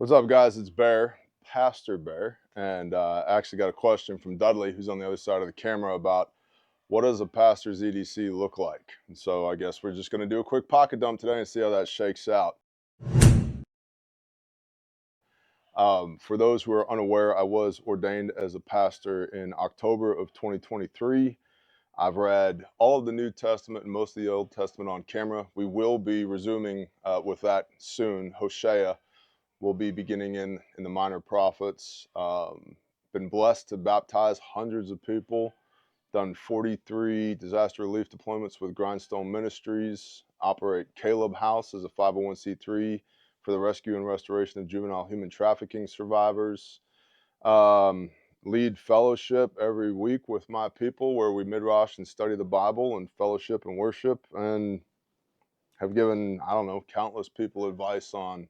What's up, guys? It's Bear, Pastor Bear, and I actually got a question from Dudley, who's on the other side of the camera, about what does a pastor's EDC look like? And so I guess we're just going to do a quick pocket dump today and see how that shakes out. For those who are unaware, I was ordained as a pastor in October of 2023. I've read all of the New Testament and most of the Old Testament on camera. We will be resuming with that soon. Hosea will be beginning in the minor prophets. Been blessed to baptize hundreds of people, done 43 disaster relief deployments with Grindstone Ministries, operate Caleb House as a 501c3 for the rescue and restoration of juvenile human trafficking survivors. Lead fellowship every week with my people where we midrash and study the Bible and fellowship and worship, and have given, I don't know, countless people advice on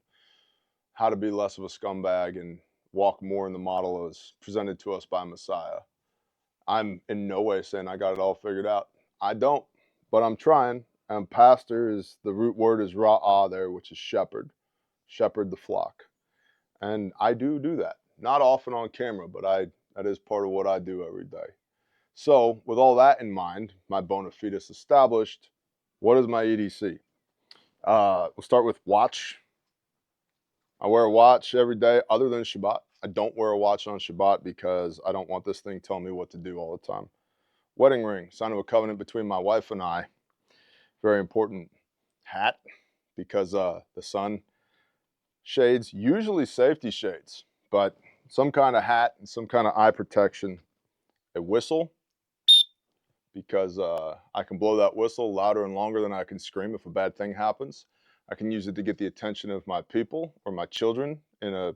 how to be less of a scumbag and walk more in the model as presented to us by Messiah. I'm in no way saying I got it all figured out. I don't, but I'm trying. And pastor is, the root word is ra'ah there, which is shepherd, shepherd the flock. And I do that. Not often on camera, but that is part of what I do every day. So with all that in mind, my bona fides established, what is my EDC? We'll start with watch. I wear a watch every day other than Shabbat. I don't wear a watch on Shabbat because I don't want this thing telling me what to do all the time. Wedding ring, sign of a covenant between my wife and I. Very important. Hat, because the sun shades, usually safety shades, but some kind of hat and some kind of eye protection. A whistle, because I can blow that whistle louder and longer than I can scream if a bad thing happens. I can use it to get the attention of my people or my children in a,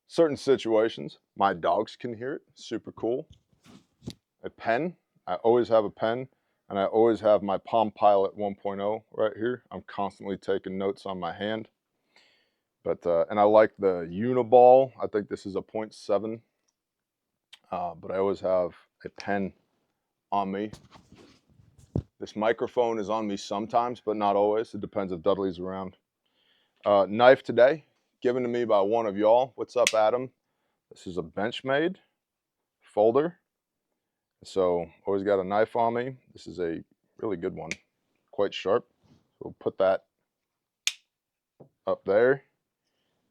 certain situations. My dogs can hear it, super cool. A pen, I always have a pen, and I always have my Palm Pilot 1.0 right here. I'm constantly taking notes on my hand. But, and I like the Uniball. I think this is a 0.7, but I always have a pen on me. This microphone is on me sometimes, but not always. It depends if Dudley's around. Knife today, given to me by one of y'all. What's up, Adam? This is a Benchmade folder. So always got a knife on me. This is a really good one, quite sharp. We'll put that up there.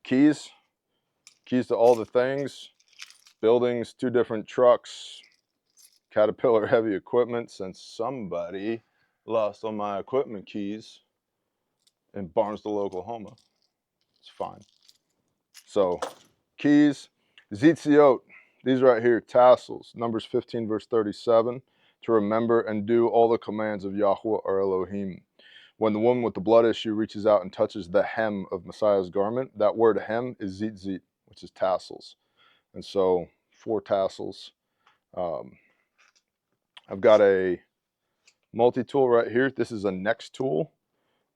Keys to all the things. Buildings, 2 different trucks, Caterpillar heavy equipment, since somebody lost all my equipment keys in Barnesville, Oklahoma. It's fine. So, keys, Zitziot, these right here, tassels, Numbers 15, verse 37, to remember and do all the commands of Yahweh our Elohim. When the woman with the blood issue reaches out and touches the hem of Messiah's garment, that word hem is zitzit, which is tassels. And so 4 tassels. I've got a multi-tool right here. This is a next tool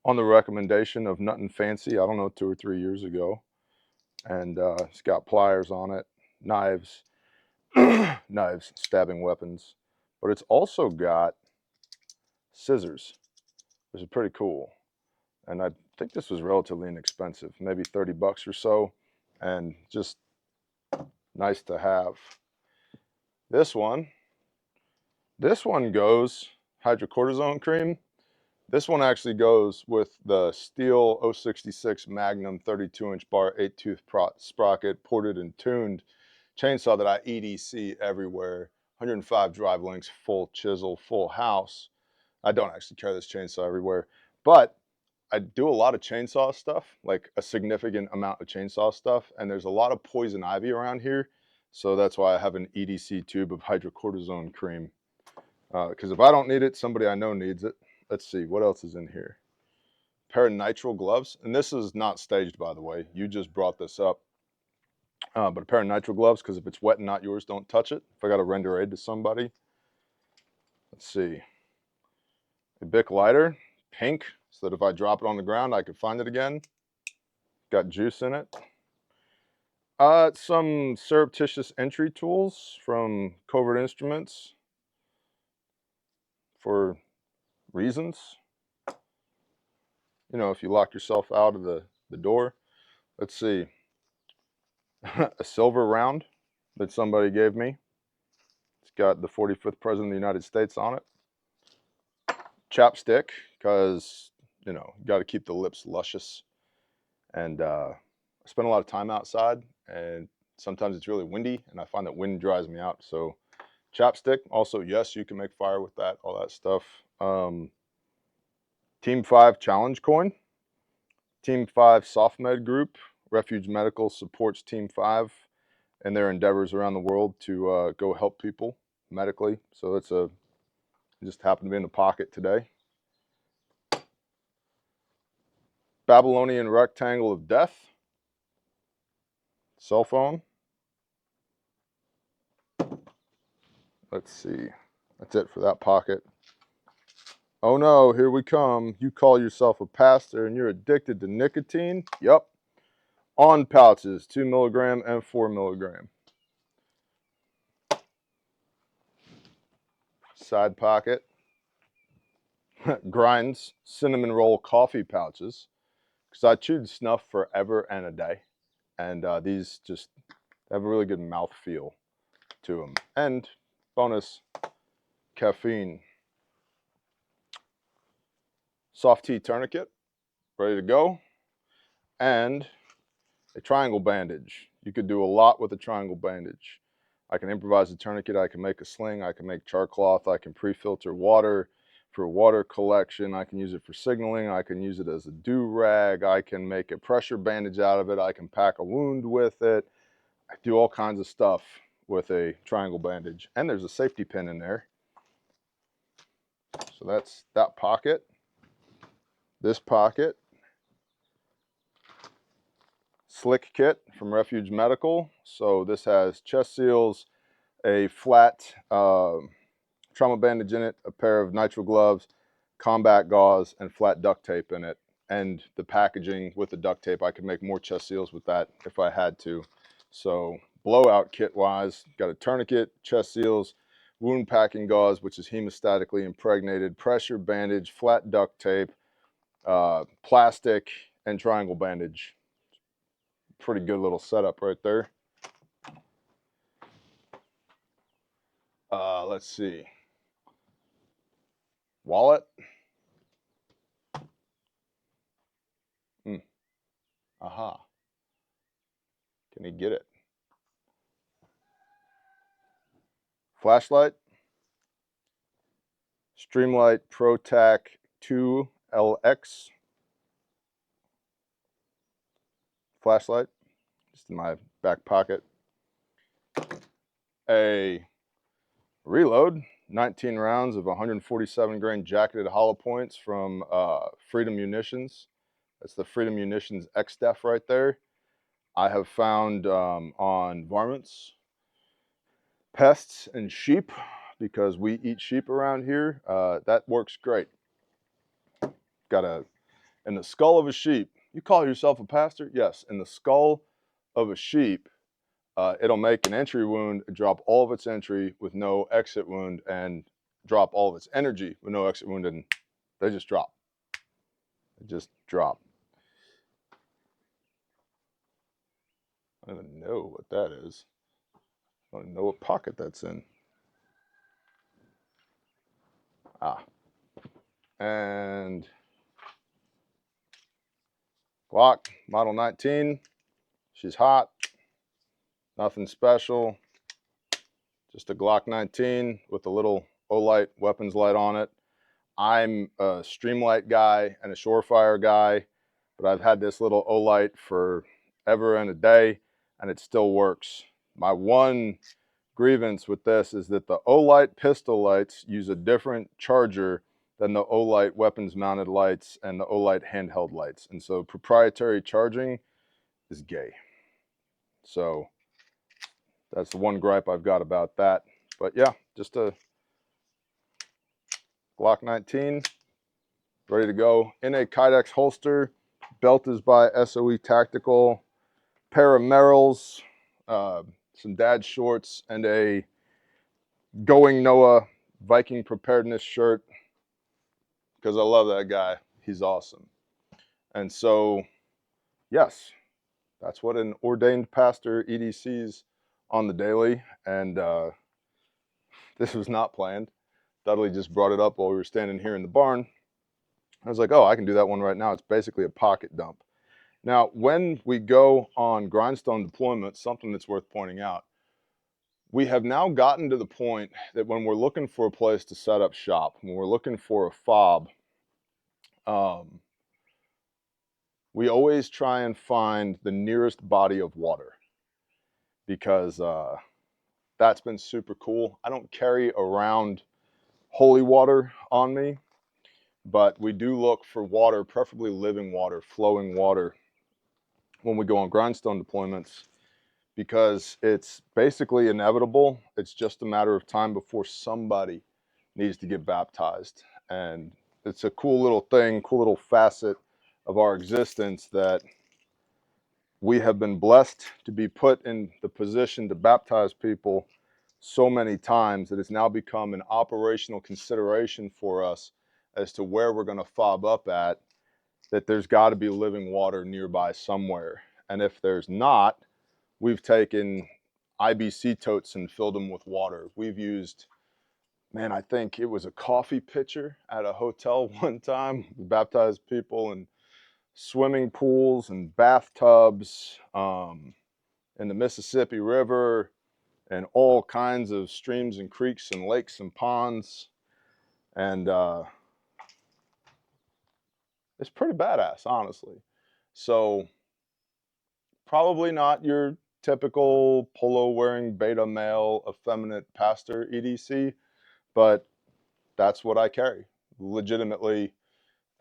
on the recommendation of Nuttin' Fancy, I don't know, 2 or 3 years ago. And it's got pliers on it, knives, knives, stabbing weapons. But it's also got scissors, which is pretty cool. And I think this was relatively inexpensive, maybe 30 bucks or so, and just nice to have. This one goes, hydrocortisone cream. This one actually goes with the steel 066 Magnum 32-inch bar 8-tooth sprocket, ported and tuned chainsaw that I EDC everywhere. 105 drive links, full chisel, full house. I don't actually carry this chainsaw everywhere, but I do a lot of chainsaw stuff, like a significant amount of chainsaw stuff, and there's a lot of poison ivy around here, so that's why I have an EDC tube of hydrocortisone cream. Because if I don't need it, somebody I know needs it. Let's see, what else is in here? A pair of nitrile gloves, and this is not staged, by the way. You just brought this up. But a pair of nitrile gloves, because if it's wet and not yours, don't touch it. If I got to render aid to somebody. Let's see. A Bic lighter, pink, so that if I drop it on the ground, I can find it again. Got juice in it. Some surreptitious entry tools from Covert Instruments for reasons. You know, if you lock yourself out of the door. let's see, a silver round that somebody gave me. It's got the 45th President of the United States on it. Chapstick, because, you know, you got to keep the lips luscious. And I spend a lot of time outside, and sometimes it's really windy, and I find that wind dries me out. So chapstick, also, yes, you can make fire with that, all that stuff. Team 5 challenge coin. Team 5 SoftMed group. Refuge Medical supports Team 5 in their endeavors around the world to go help people medically. So it just happened to be in the pocket today. Babylonian rectangle of death. Cell phone. Let's see. That's it for that pocket. Oh no, here we come. You call yourself a pastor and you're addicted to nicotine? Yup. On pouches, 2 milligram and 4 milligram. Side pocket. Grinds cinnamon roll coffee pouches, because I chewed snuff forever and a day, and these just have a really good mouth feel to them. And bonus, caffeine. Soft tea tourniquet, ready to go. And a triangle bandage. You could do a lot with a triangle bandage. I can improvise a tourniquet, I can make a sling, I can make char cloth, I can pre-filter water for water collection, I can use it for signaling, I can use it as a do-rag, I can make a pressure bandage out of it, I can pack a wound with it. I do all kinds of stuff with a triangle bandage. And there's a safety pin in there. So that's that pocket. This pocket. Slick kit from Refuge Medical. So this has chest seals, a flat trauma bandage in it, a pair of nitrile gloves, combat gauze, and flat duct tape in it. And the packaging with the duct tape, I could make more chest seals with that if I had to. So blowout kit wise, got a tourniquet, chest seals, wound packing gauze, which is hemostatically impregnated, pressure bandage, flat duct tape, plastic, and triangle bandage. Pretty good little setup right there. Let's see. Wallet. Aha. Can he get it? Flashlight. Streamlight ProTac 2LX. Flashlight. Just in my back pocket. A reload. 19 rounds of 147 grain jacketed hollow points from Freedom Munitions. That's the Freedom Munitions X-Def right there. I have found on varmints, pests, and sheep, because we eat sheep around here, that works great. Got in the skull of a sheep. You call yourself a pastor? Yes, in the skull of a sheep, it'll make an entry wound, drop all of its entry with no exit wound, and drop all of its energy with no exit wound, and they just drop. They just drop. I don't even know what that is. I don't even know what pocket that's in. Ah. And Glock, Model 19. She's hot. Nothing special. Just a Glock 19 with a little Olight weapons light on it. I'm a Streamlight guy and a Surefire guy, but I've had this little Olight for ever and a day, and it still works. My one grievance with this is that the Olight pistol lights use a different charger than the Olight weapons mounted lights and the Olight handheld lights. And so proprietary charging is gay. So that's the one gripe I've got about that. But yeah, just a Glock 19, ready to go. In a Kydex holster. Belt is by SOE Tactical. Pair of Merrills, some dad shorts, and a Going Noah Viking preparedness shirt, because I love that guy. He's awesome. And so, yes, That's what an ordained pastor EDC's on the daily. And this was not planned. Dudley just brought it up while we were standing here in the barn. I was like, oh, I can do that one right now. It's basically a pocket dump. Now, when we go on grindstone deployments, something that's worth pointing out, we have now gotten to the point that when we're looking for a place to set up shop, when we're looking for a fob, we always try and find the nearest body of water, because that's been super cool. I don't carry around holy water on me, but we do look for water, preferably living water, flowing water, when we go on grindstone deployments, because it's basically inevitable. It's just a matter of time before somebody needs to get baptized. And it's a cool little thing, cool little facet of our existence, that we have been blessed to be put in the position to baptize people so many times that it's now become an operational consideration for us as to where we're going to fob up at, that there's got to be living water nearby somewhere. And if there's not, we've taken IBC totes and filled them with water. We've used, man, I think it was a coffee pitcher at a hotel one time. We baptized people in swimming pools and bathtubs, in the Mississippi River, and all kinds of streams and creeks and lakes and ponds. And it's pretty badass, honestly. So probably not your typical polo wearing beta male effeminate pastor EDC, but that's what I carry legitimately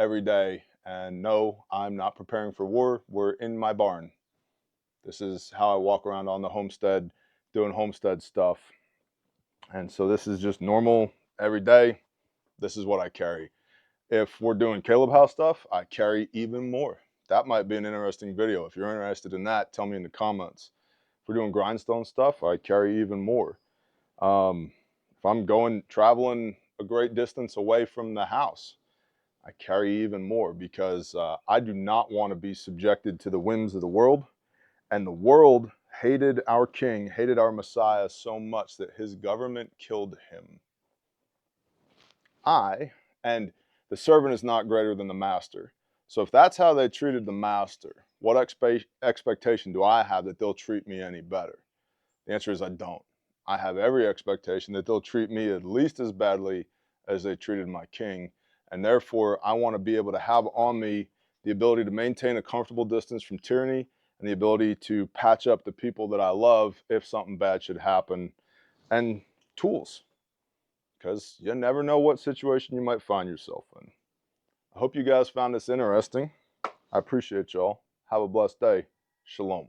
every day. And no, I'm not preparing for war. We're in my barn. This is how I walk around on the homestead doing homestead stuff. And so this is just normal every day. This is what I carry. If we're doing Caleb House stuff, I carry even more. That might be an interesting video. If you're interested in that, tell me in the comments. If we're doing grindstone stuff, I carry even more. If I'm traveling a great distance away from the house, I carry even more, because I do not want to be subjected to the whims of the world. And the world hated our king, hated our Messiah so much that his government killed him. And the servant is not greater than the master. So if that's how they treated the master, what expectation do I have that they'll treat me any better? The answer is I don't. I have every expectation that they'll treat me at least as badly as they treated my king. And therefore, I want to be able to have on me the ability to maintain a comfortable distance from tyranny, and the ability to patch up the people that I love if something bad should happen, and tools, because you never know what situation you might find yourself in. I hope you guys found this interesting. I appreciate y'all. Have a blessed day. Shalom.